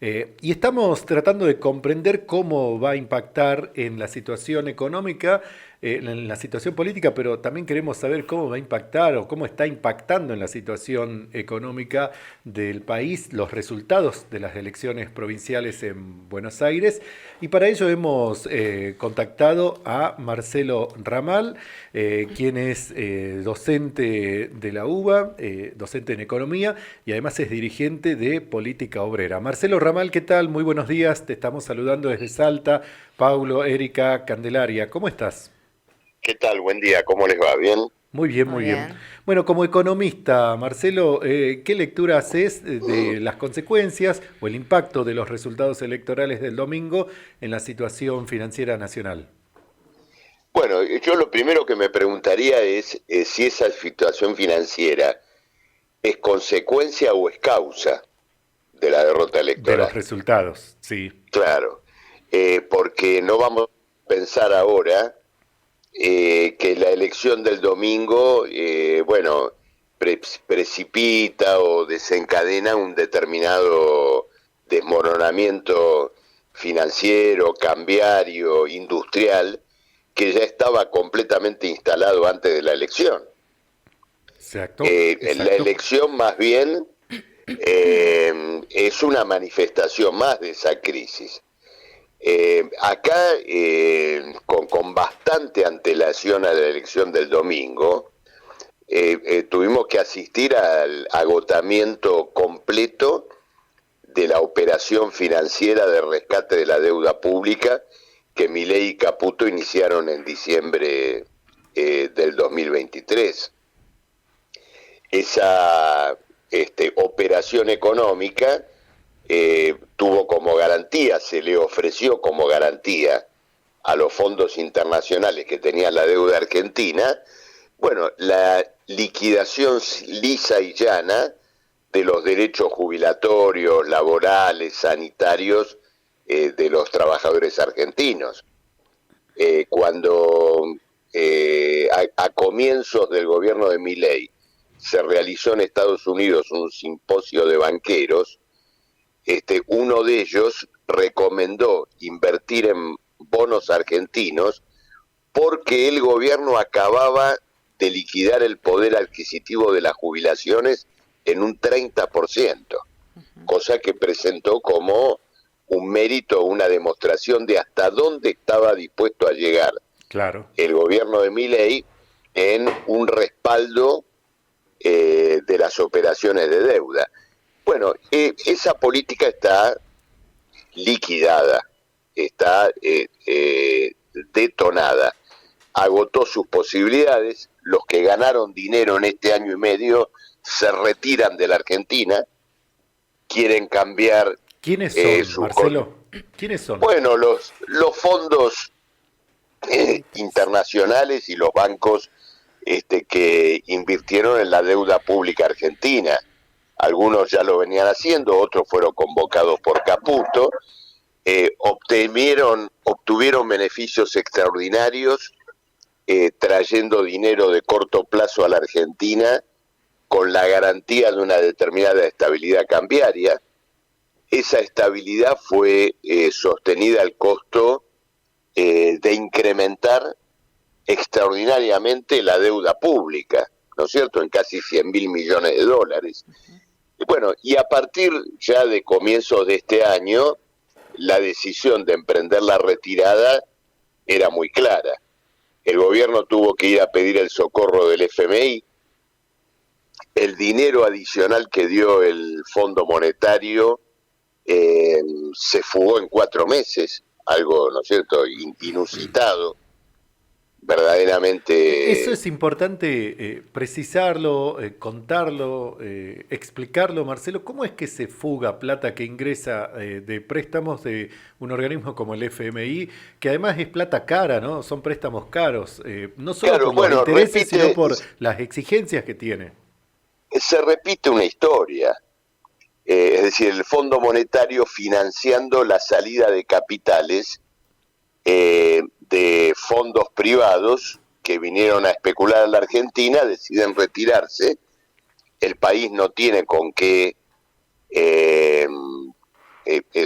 Y estamos tratando de comprender cómo va a impactar en la situación económica, en la situación política, pero también queremos saber cómo va a impactar o cómo está impactando en la situación económica del país los resultados de las elecciones provinciales en Buenos Aires. Y para ello hemos contactado a Marcelo Ramal, quien es docente de la UBA, docente en economía y además es dirigente de Política Obrera. Marcelo Ramal, ¿qué tal? Muy buenos días, te estamos saludando desde Salta. Paulo, Erika, Candelaria, ¿cómo estás? ¿Qué tal? Buen día, ¿cómo les va? ¿Bien? Muy bien, Muy muy bien. bien. Bueno, como economista, Marcelo, ¿qué lectura haces de las consecuencias o el impacto de los resultados electorales del domingo en la situación financiera nacional? Bueno, yo lo primero que me preguntaría es si esa situación financiera es consecuencia o es causa de la derrota De los electoral. resultados, sí. Claro, porque no vamos a pensar ahora que la elección del domingo, bueno, precipita o desencadena un determinado desmoronamiento financiero, cambiario, industrial, que ya estaba completamente instalado antes de la elección. Exacto, La exacto. elección más bien es una manifestación más de esa crisis. Acá, con bastante antelación a la elección del domingo, tuvimos que asistir al agotamiento completo de la operación financiera de rescate de la deuda pública que Milei y Caputo iniciaron en diciembre del 2023. Esa operación económica tuvo como garantía, se le ofreció como garantía a los fondos internacionales que tenían la deuda argentina, bueno, la liquidación lisa y llana de los derechos jubilatorios, laborales, sanitarios de los trabajadores argentinos. Cuando a comienzos del gobierno de Milei se realizó en Estados Unidos un simposio de banqueros, uno de ellos recomendó invertir en bonos argentinos porque el gobierno acababa de liquidar el poder adquisitivo de las jubilaciones en un 30%, cosa que presentó como un mérito, una demostración de hasta dónde estaba dispuesto a llegar Claro. el gobierno de Milei en un respaldo de las operaciones de deuda. Bueno, esa política está liquidada, está detonada, agotó sus posibilidades, los que ganaron dinero en este año y medio se retiran de la Argentina, quieren cambiar ¿Quiénes son, sus... Marcelo? ¿Quiénes son? Bueno, los fondos Buitres. internacionales y los bancos que invirtieron en la deuda pública argentina. Algunos ya lo venían haciendo, otros fueron convocados por Caputo, obtuvieron beneficios extraordinarios trayendo dinero de corto plazo a la Argentina con la garantía de una determinada estabilidad cambiaria. Esa estabilidad fue sostenida al costo de incrementar extraordinariamente la deuda pública, ¿no es cierto?, en casi 100 mil millones de dólares. Bueno, y a partir ya de comienzos de este año, la decisión de emprender la retirada era muy clara. El gobierno tuvo que ir a pedir el socorro del FMI, el dinero adicional que dio el Fondo Monetario se fugó en 4 meses, algo, ¿no es cierto?, inusitado, Eso verdaderamente. es importante precisarlo, contarlo, explicarlo, Marcelo. ¿Cómo es que se fuga plata que ingresa de préstamos de un organismo como el FMI, que además es plata cara, ¿no? Son préstamos caros, no solo Claro, por los bueno, intereses, sino por las exigencias que tiene. se repite una historia, es decir, el Fondo Monetario financiando la salida de capitales de fondos privados que vinieron a especular en la Argentina, deciden retirarse, el país no tiene con qué eh,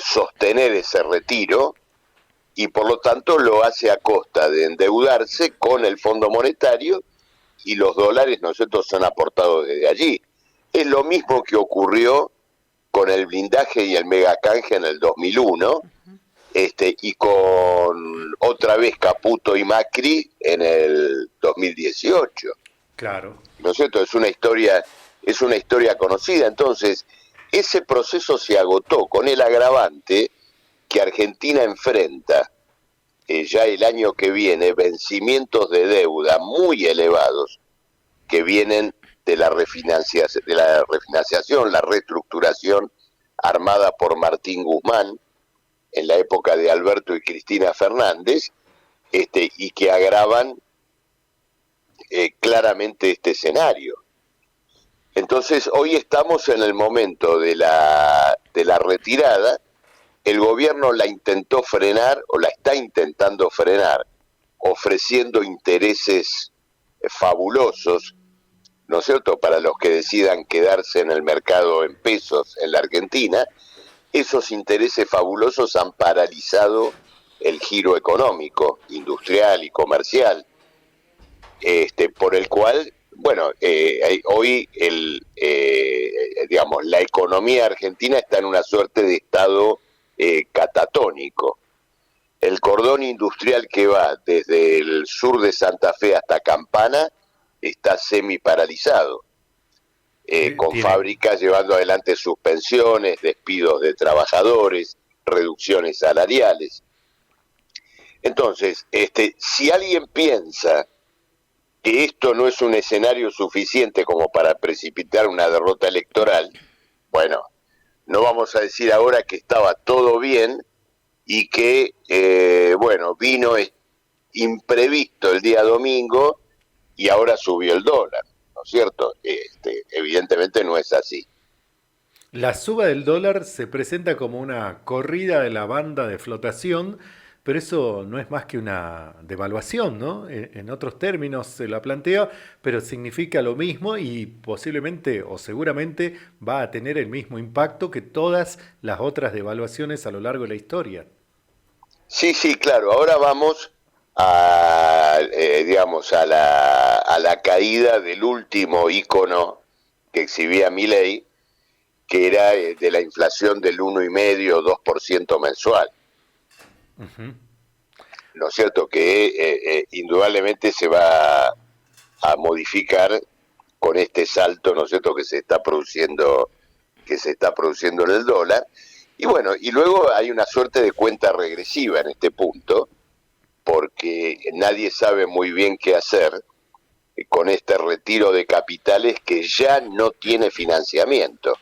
sostener ese retiro, y por lo tanto lo hace a costa de endeudarse con el Fondo Monetario, y los dólares, ¿no es cierto?, son aportados desde allí. Es lo mismo que ocurrió con el blindaje y el megacanje en el 2001, y con otra vez Caputo y Macri en el 2018. Claro. ¿No es cierto? Es una historia conocida. Entonces, ese proceso se agotó con el agravante que Argentina enfrenta ya el año que viene vencimientos de deuda muy elevados que vienen de la refinanciación, la reestructuración armada por Martín Guzmán en la época de Alberto y Cristina Fernández, y que agravan claramente este escenario. Entonces, hoy estamos en el momento de la retirada. El gobierno la intentó frenar, o la está intentando frenar, ofreciendo intereses fabulosos, ¿no es cierto?, para los que decidan quedarse en el mercado en pesos en la Argentina. Esos intereses fabulosos han paralizado el giro económico, industrial y comercial, por el cual, bueno, hoy digamos, la economía argentina está en una suerte de estado catatónico. El cordón industrial que va desde el sur de Santa Fe hasta Campana está semi paralizado, con fábricas llevando adelante suspensiones, despidos de trabajadores, reducciones salariales. Entonces, si alguien piensa que esto no es un escenario suficiente como para precipitar una derrota electoral, bueno, no vamos a decir ahora que estaba todo bien y que, bueno, vino imprevisto el día domingo y ahora subió el dólar, ¿no es cierto? Evidentemente no es así. La suba del dólar se presenta como una corrida de la banda de flotación, pero eso no es más que una devaluación, ¿no? En otros términos se la plantea, pero significa lo mismo y posiblemente o seguramente va a tener el mismo impacto que todas las otras devaluaciones a lo largo de la historia. Sí, sí, claro. Ahora vamos digamos, a la caída del último ícono que exhibía Milei, que era de la inflación del 1,5 o 2% mensual. ¿No es cierto? Que indudablemente se va a modificar con este salto, ¿no es cierto?, que se está produciendo en el dólar. Y bueno, y luego hay una suerte de cuenta regresiva en este punto, porque nadie sabe muy bien qué hacer con este retiro de capitales que ya no tiene financiamiento,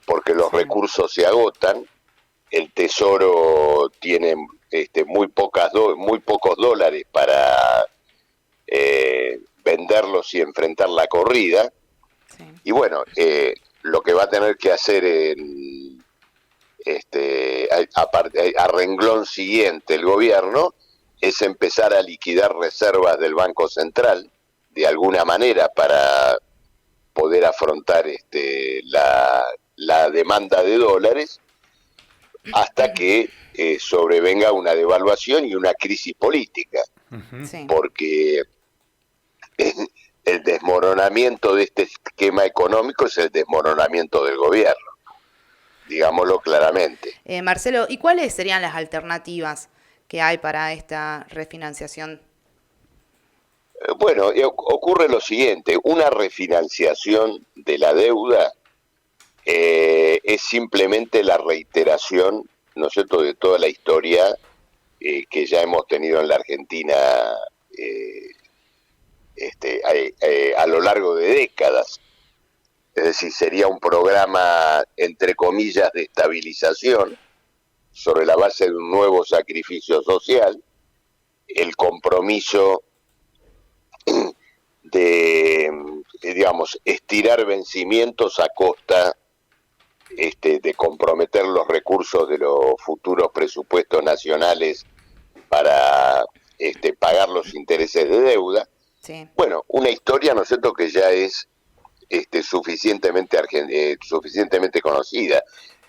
porque los recursos se agotan, el Tesoro tiene muy pocos dólares para venderlos y enfrentar la corrida. Sí. Y bueno, lo que va a tener que hacer a renglón siguiente el gobierno es empezar a liquidar reservas del Banco Central de alguna manera para poder afrontar la demanda de dólares, hasta que sobrevenga una devaluación y una crisis política. Sí. Porque el desmoronamiento de este esquema económico es el desmoronamiento del gobierno, digámoslo claramente. Marcelo, ¿y cuáles serían las alternativas que hay para esta refinanciación? Bueno, ocurre lo siguiente: una refinanciación de la deuda es simplemente la reiteración, ¿no es cierto?, de toda la historia que ya hemos tenido en la Argentina a lo largo de décadas. Es decir, sería un programa, entre comillas, de estabilización sobre la base de un nuevo sacrificio social, el compromiso de, digamos, estirar vencimientos a costa de comprometer los recursos de los futuros presupuestos nacionales para pagar los intereses de deuda. Sí. Bueno, una historia, ¿no es cierto?, que ya es suficientemente conocida.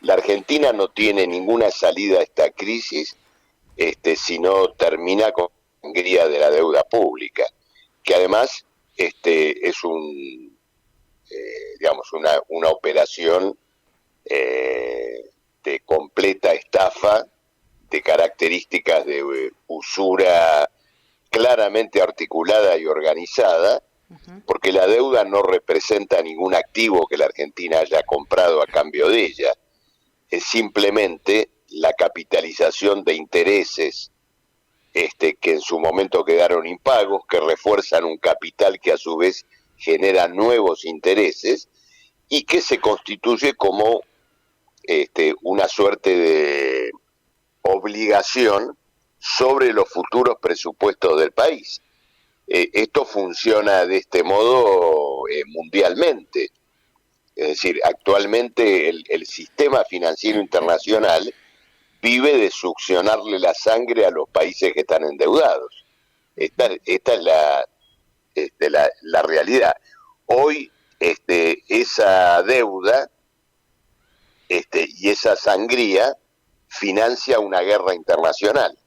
La Argentina no tiene ninguna salida a esta crisis si no termina con la sangría de la deuda pública, que además es digamos, una operación de completa estafa, de características de usura claramente articulada y organizada, porque la deuda no representa ningún activo que la Argentina haya comprado a cambio de ella, es simplemente la capitalización de intereses que en su momento quedaron impagos, que refuerzan un capital que a su vez genera nuevos intereses y que se constituye como una suerte de obligación sobre los futuros presupuestos del país. Esto funciona de este modo mundialmente. Es decir, actualmente el sistema financiero internacional vive de succionarle la sangre a los países que están endeudados. Esta es la realidad. Hoy esa deuda y esa sangría financia una guerra internacional,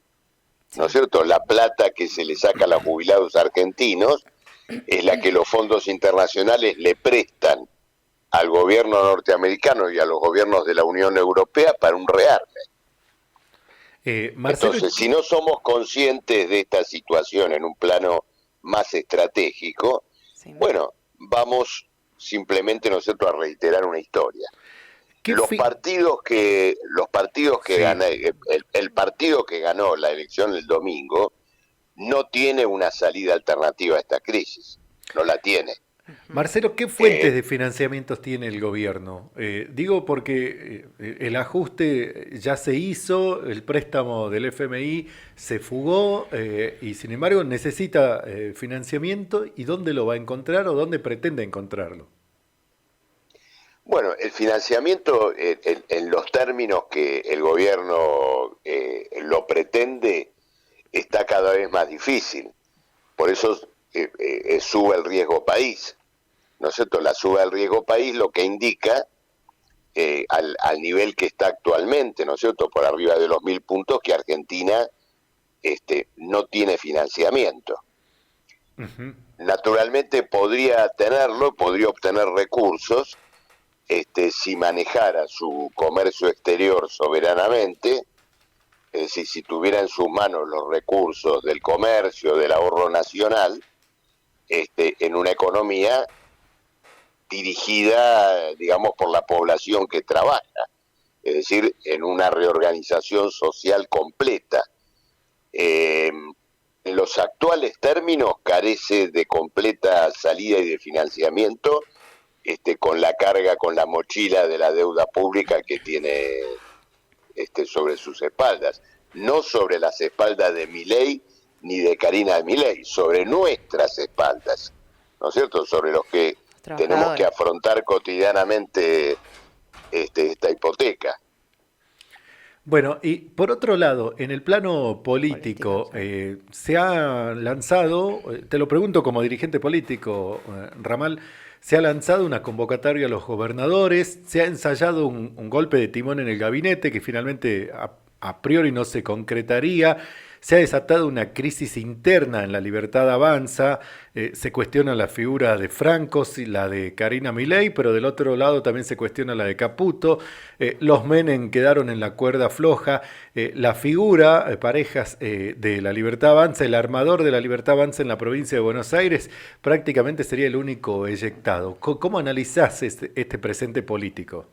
¿no es cierto? La plata que se le saca a los jubilados argentinos es la que los fondos internacionales le prestan al gobierno norteamericano y a los gobiernos de la Unión Europea para hunrearle. Marcelo... Entonces, si no somos conscientes de esta situación en un plano más estratégico, Sí. bueno, vamos simplemente nosotros a reiterar una historia. Los partidos que Sí. ganan, el partido que ganó la elección el domingo no tiene una salida alternativa a esta crisis, no la tiene. Marcelo, ¿qué fuentes de financiamientos tiene el gobierno? Digo porque el ajuste ya se hizo, el préstamo del FMI se fugó y sin embargo necesita financiamiento. ¿Y dónde lo va a encontrar o dónde pretende encontrarlo? Bueno, el financiamiento en los términos que el gobierno lo pretende está cada vez más difícil. Por eso sube el riesgo país. ¿No es cierto? La suba del riesgo país lo que indica al nivel que está actualmente, ¿no es cierto? Por arriba de los 1.000 puntos, que Argentina no tiene financiamiento. Naturalmente podría tenerlo, podría obtener recursos si manejara su comercio exterior soberanamente, es decir, si tuviera en sus manos los recursos del comercio, del ahorro nacional, en una economía dirigida, digamos, por la población que trabaja, es decir, en una reorganización social completa. En los actuales términos carece de completa salida y de financiamiento, con la carga, con la mochila de la deuda pública que tiene sobre sus espaldas, no sobre las espaldas de Milei ni de Karina Milei, sobre nuestras espaldas, ¿no es cierto? Sobre los que tenemos que afrontar cotidianamente esta hipoteca. Bueno, y por otro lado, en el plano político, se ha lanzado, te lo pregunto como dirigente político, Ramal, se ha lanzado una convocatoria a los gobernadores, se ha ensayado un golpe de timón en el gabinete que finalmente a priori no se concretaría. Se ha desatado una crisis interna en La Libertad Avanza, se cuestiona la figura de Franco y la de Karina Milei, pero del otro lado también se cuestiona la de Caputo. Los Menem quedaron en la cuerda floja. La figura, parejas de La Libertad Avanza, el armador de La Libertad Avanza en la provincia de Buenos Aires, prácticamente sería el único eyectado. ¿Cómo analizás este presente político?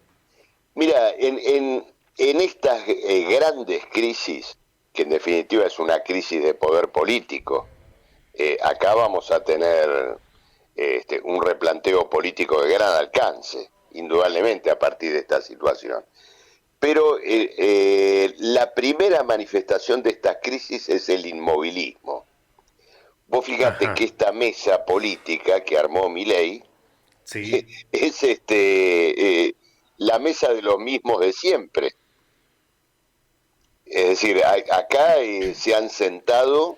Mira, en estas grandes crisis, que en definitiva es una crisis de poder político, acá vamos a tener un replanteo político de gran alcance, indudablemente a partir de esta situación. Pero la primera manifestación de esta crisis es el inmovilismo. Vos fíjate que esta mesa política que armó Milei sí. es la mesa de los mismos de siempre. Es decir, acá se han sentado,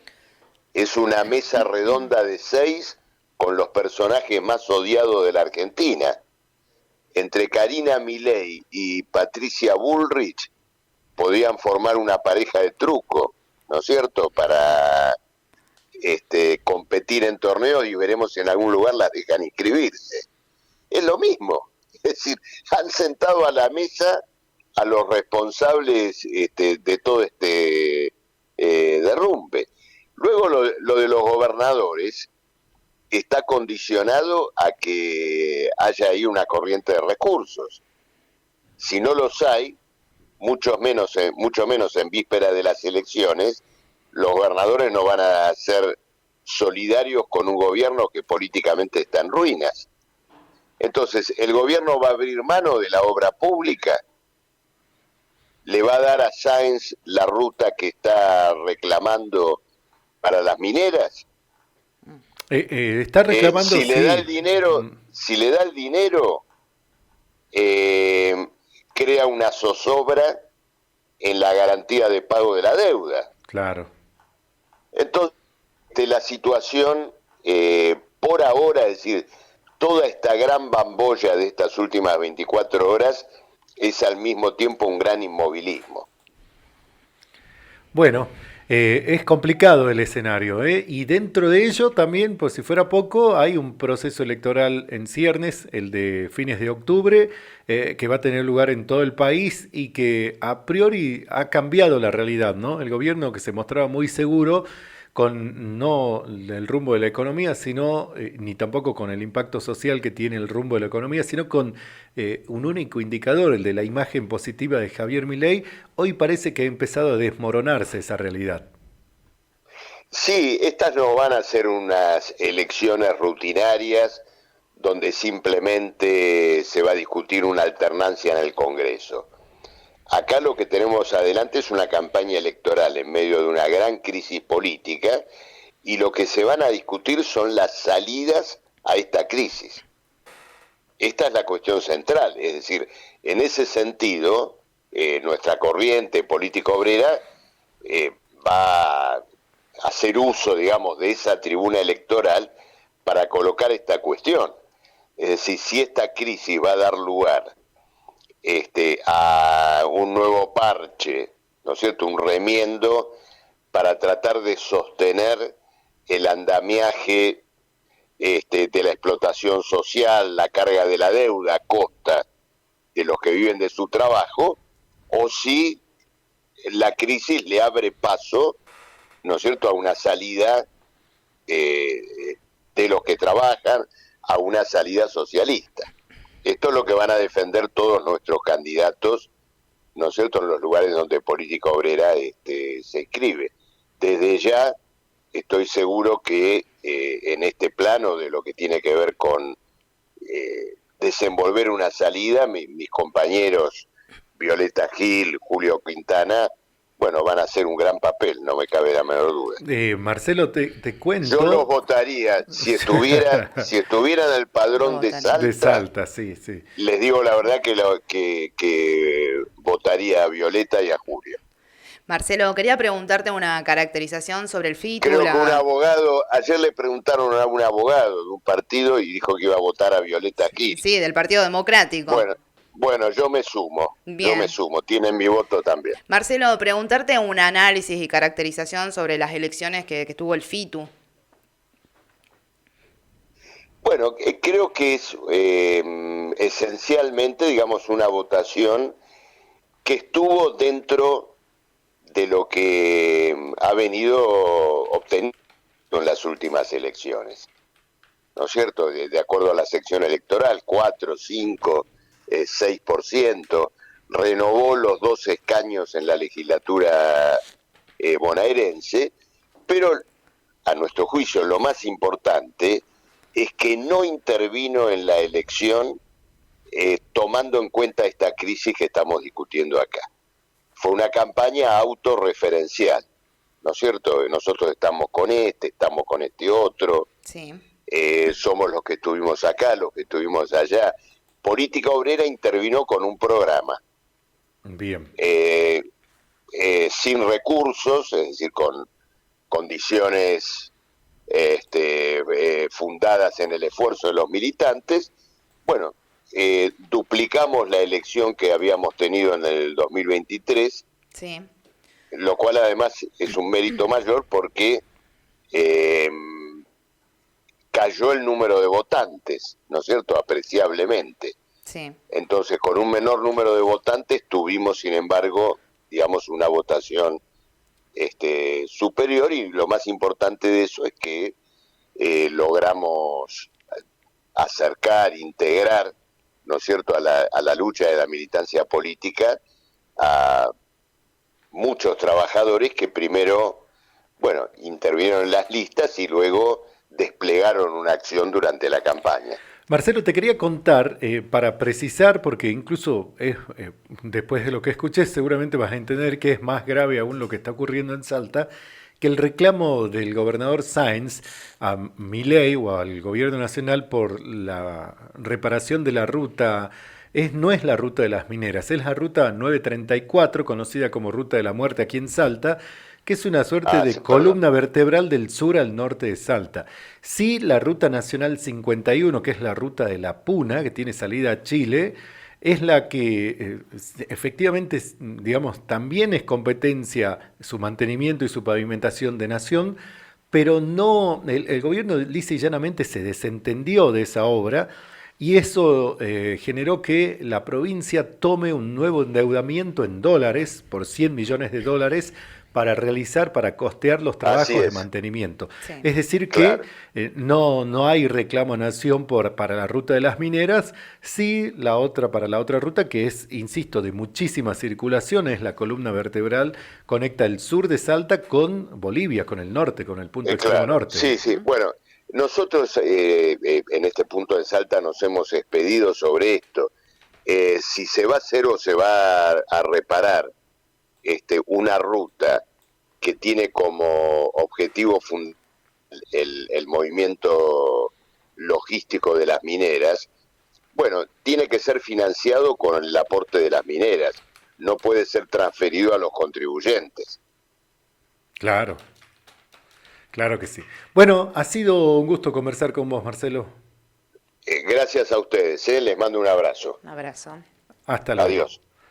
es una mesa redonda de 6 con los personajes más odiados de la Argentina. entre Karina Milei y Patricia Bullrich podían formar una pareja de truco, ¿no es cierto?, para competir en torneos, y veremos si en algún lugar las dejan inscribirse. Es lo mismo, es decir, han sentado a la mesa a los responsables de todo este derrumbe. Luego lo de los gobernadores está condicionado a que haya ahí una corriente de recursos. Si no los hay, mucho menos en víspera de las elecciones, los gobernadores no van a ser solidarios con un gobierno que políticamente está en ruinas. Entonces, el gobierno va a abrir mano de la obra pública, le va a dar a Sáenz la ruta que está reclamando para las mineras. Está reclamando, si sí. le da el dinero, crea una zozobra en la garantía de pago de la deuda. Claro. Entonces, la situación, por ahora, es decir, toda esta gran bambolla de estas últimas 24 horas es al mismo tiempo un gran inmovilismo. Bueno, es complicado el escenario, y dentro de ello también, por si fuera poco, hay un proceso electoral en ciernes, el de fines de octubre, que va a tener lugar en todo el país y que a priori ha cambiado la realidad, ¿no? El gobierno, que se mostraba muy seguro con no el rumbo de la economía, sino ni tampoco con el impacto social que tiene el rumbo de la economía, sino con un único indicador, el de la imagen positiva de Javier Milei. Hoy parece que ha empezado a desmoronarse esa realidad. Sí, estas no van a ser unas elecciones rutinarias donde simplemente se va a discutir una alternancia en el Congreso. Acá lo que tenemos adelante es una campaña electoral en medio de una gran crisis política, y lo que se van a discutir son las salidas a esta crisis. Esta es la cuestión central, es decir, en ese sentido, nuestra corriente político-obrera va a hacer uso, digamos, de esa tribuna electoral para colocar esta cuestión. Es decir, si esta crisis va a dar lugar a un nuevo parche, ¿no es cierto?, un remiendo para tratar de sostener el andamiaje de la explotación social, la carga de la deuda a costa de los que viven de su trabajo, o si la crisis le abre paso, ¿no es cierto?, a una salida de los que trabajan, a una salida socialista. Esto es lo que van a defender todos nuestros candidatos, ¿no es cierto?, en los lugares donde Política Obrera se inscribe. Desde ya estoy seguro que en este plano de lo que tiene que ver con desenvolver una salida, mis compañeros Violeta Gil, Julio Quintana, bueno, van a hacer un gran papel, no me cabe la menor duda. Marcelo, te cuento. Yo los votaría, si estuvieran en el padrón de Salta. De Salta, sí. Les digo la verdad que votaría a Violeta y a Julio. Marcelo, quería preguntarte una caracterización sobre el FITU. Creo que un abogado, ayer le preguntaron a un abogado de un partido y dijo que iba a votar a Violeta Gil. Sí, del Partido Democrático. Bueno, yo me sumo. Bien. Tienen mi voto también. Marcelo, preguntarte un análisis y caracterización sobre las elecciones que tuvo el FITU. Bueno, creo que es esencialmente, digamos, una votación que estuvo dentro de lo que ha venido obteniendo en las últimas elecciones, ¿no es cierto? De acuerdo a la sección electoral, 4, 5, 6%, renovó los 2 escaños en la legislatura bonaerense, pero a nuestro juicio lo más importante es que no intervino en la elección tomando en cuenta esta crisis que estamos discutiendo acá. Fue una campaña autorreferencial, ¿no es cierto? Nosotros estamos con este otro, sí. Somos los que estuvimos acá, los que estuvimos allá. Política Obrera intervino con un programa. Bien. Sin recursos, es decir, con condiciones fundadas en el esfuerzo de los militantes. Bueno, duplicamos la elección que habíamos tenido en el 2023, Sí, lo cual además es un mérito mayor porque eh, cayó el número de votantes, ¿no es cierto?, apreciablemente. sí, Entonces, con un menor número de votantes tuvimos, sin embargo, digamos, una votación superior, y lo más importante de eso es que logramos acercar, integrar, ¿no es cierto?, a la lucha de la militancia política a muchos trabajadores que primero, bueno, intervinieron en las listas y luego desplegaron una acción durante la campaña. Marcelo, te quería contar, para precisar, porque incluso después de lo que escuché, seguramente vas a entender que es más grave aún lo que está ocurriendo en Salta, que el reclamo del gobernador Sáenz a Milei o al gobierno nacional por la reparación de la ruta no es la ruta de las mineras, es la ruta 934, conocida como Ruta de la Muerte aquí en Salta, que es una suerte Ah, de perdón. columna vertebral del sur al norte de Salta. Sí, la Ruta Nacional 51, que es la ruta de la Puna, que tiene salida a Chile, es la que efectivamente, digamos, también es competencia su mantenimiento y su pavimentación de nación, pero no, el gobierno lisa y llanamente se desentendió de esa obra y eso generó que la provincia tome un nuevo endeudamiento en dólares, por 100 millones de dólares, para costear los Así trabajos de es, mantenimiento. sí. Es decir que claro. no hay reclamo a nación para la ruta de las mineras, sí para la otra ruta que es, insisto, de muchísima circulación, es la columna vertebral, conecta el sur de Salta con Bolivia, con el norte, con el punto extremo Claro, norte. sí, sí. Ujú. Bueno, nosotros en este punto en Salta nos hemos expedido sobre esto. Si se va a hacer o se va a reparar una ruta que tiene como objetivo fundamental el movimiento logístico de las mineras, bueno, tiene que ser financiado con el aporte de las mineras, no puede ser transferido a los contribuyentes. Claro, claro que sí. Bueno, ha sido un gusto conversar con vos, Marcelo. Gracias a ustedes, les mando un abrazo. Un abrazo. Hasta luego. Adiós.